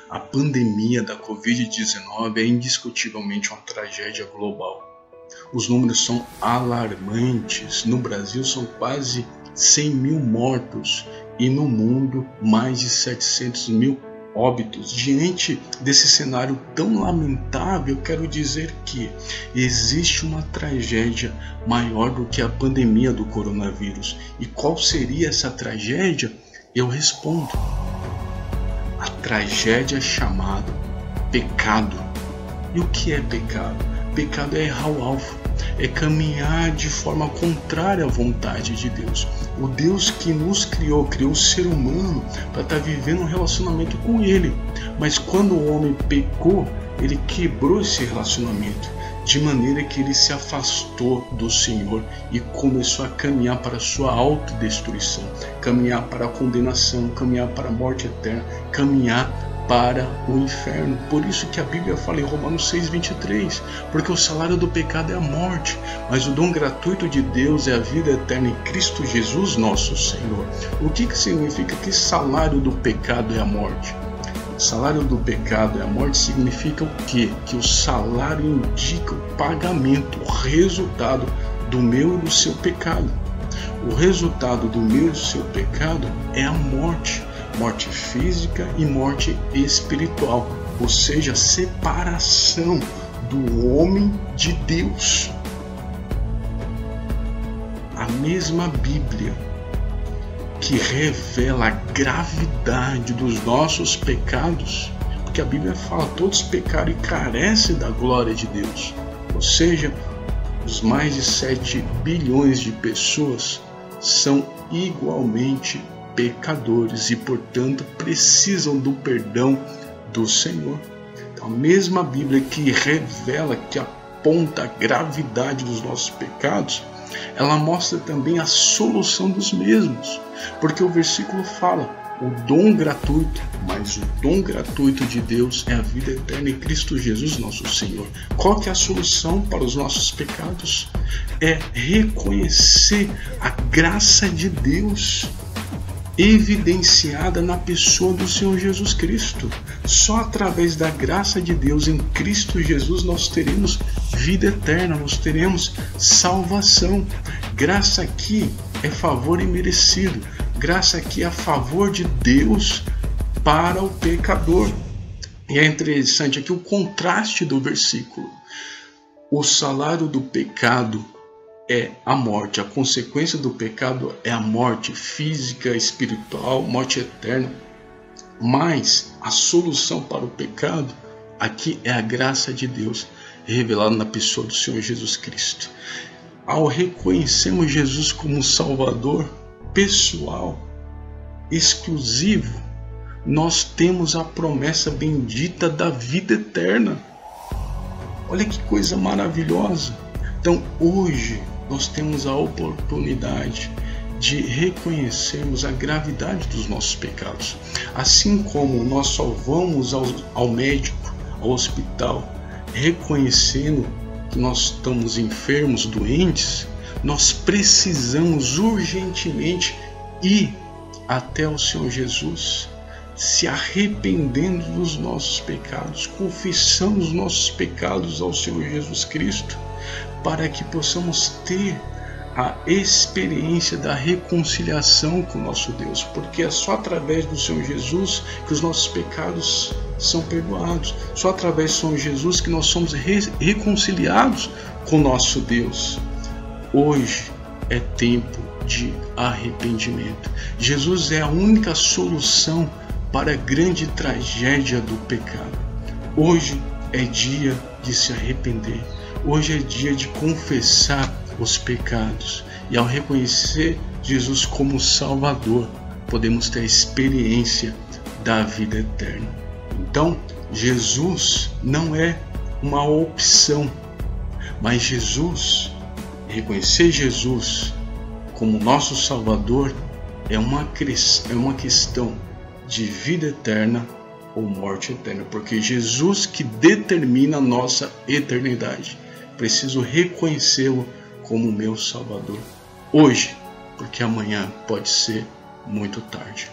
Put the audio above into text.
A pandemia da Covid-19 é indiscutivelmente uma tragédia global. Os números são alarmantes. No Brasil são quase 100 mil mortos e no mundo mais de 700 mil óbitos. Diante desse cenário tão lamentável, eu quero dizer que existe uma tragédia maior do que a pandemia do coronavírus. E qual seria essa tragédia? Eu respondo. A tragédia chamada pecado. E o que é pecado? Pecado é errar o alvo, é caminhar de forma contrária à vontade de Deus. O Deus que nos criou o ser humano para estar vivendo um relacionamento com Ele. Mas quando o homem pecou, ele quebrou esse relacionamento, de maneira que ele se afastou do Senhor e começou a caminhar para a sua autodestruição, caminhar para a condenação, caminhar para a morte eterna, caminhar para o inferno. Por isso que a Bíblia fala em Romanos 6,23, porque o salário do pecado é a morte, mas o dom gratuito de Deus é a vida eterna em Cristo Jesus, nosso Senhor. O que significa que salário do pecado é a morte? O salário do pecado é a morte significa o quê? Que o salário indica o pagamento, o resultado do meu e do seu pecado. O resultado do meu e do seu pecado é a morte. Morte física e morte espiritual, ou seja, separação do homem de Deus. A mesma Bíblia que revela a gravidade dos nossos pecados, porque a Bíblia fala: todos pecaram e carecem da glória de Deus, ou seja, os mais de 7 bilhões de pessoas são igualmente pecadores e, portanto, precisam do perdão do Senhor. Então, a mesma Bíblia que revela, que aponta a gravidade dos nossos pecados, ela mostra também a solução dos mesmos, porque o versículo fala: o dom gratuito, mas o dom gratuito de Deus é a vida eterna em Cristo Jesus, nosso Senhor. Qual que é a solução para os nossos pecados? É reconhecer a graça de Deus evidenciada na pessoa do Senhor Jesus Cristo. Só através da graça de Deus em Cristo Jesus nós teremos vida eterna, nós teremos salvação. Graça aqui é favor imerecido. Graça aqui é a favor de Deus para o pecador. E é interessante aqui o contraste do versículo. O salário do pecado é a morte, a consequência do pecado é a morte física, espiritual, morte eterna. Mas a solução para o pecado aqui é a graça de Deus revelada na pessoa do Senhor Jesus Cristo. Ao reconhecermos Jesus como Salvador pessoal, exclusivo, nós temos a promessa bendita da vida eterna. Olha que coisa maravilhosa! Então hoje nós temos a oportunidade de reconhecermos a gravidade dos nossos pecados. Assim como nós só vamos ao médico, ao hospital, reconhecendo que nós estamos enfermos, doentes, nós precisamos urgentemente ir até o Senhor Jesus, se arrependendo dos nossos pecados, confessando os nossos pecados ao Senhor Jesus Cristo, para que possamos ter a experiência da reconciliação com o nosso Deus, porque é só através do Senhor Jesus que os nossos pecados são perdoados, só através do Senhor Jesus que nós somos reconciliados com o nosso Deus. Hoje é tempo de arrependimento. Jesus é a única solução para a grande tragédia do pecado. Hoje é dia de se arrepender. Hoje é dia de confessar os pecados. E ao reconhecer Jesus como Salvador, podemos ter a experiência da vida eterna. Então, Jesus não é uma opção, mas reconhecer Jesus como nosso Salvador é uma questão de vida eterna ou morte eterna, porque Jesus que determina a nossa eternidade. Preciso reconhecê-lo como meu Salvador hoje, porque amanhã pode ser muito tarde.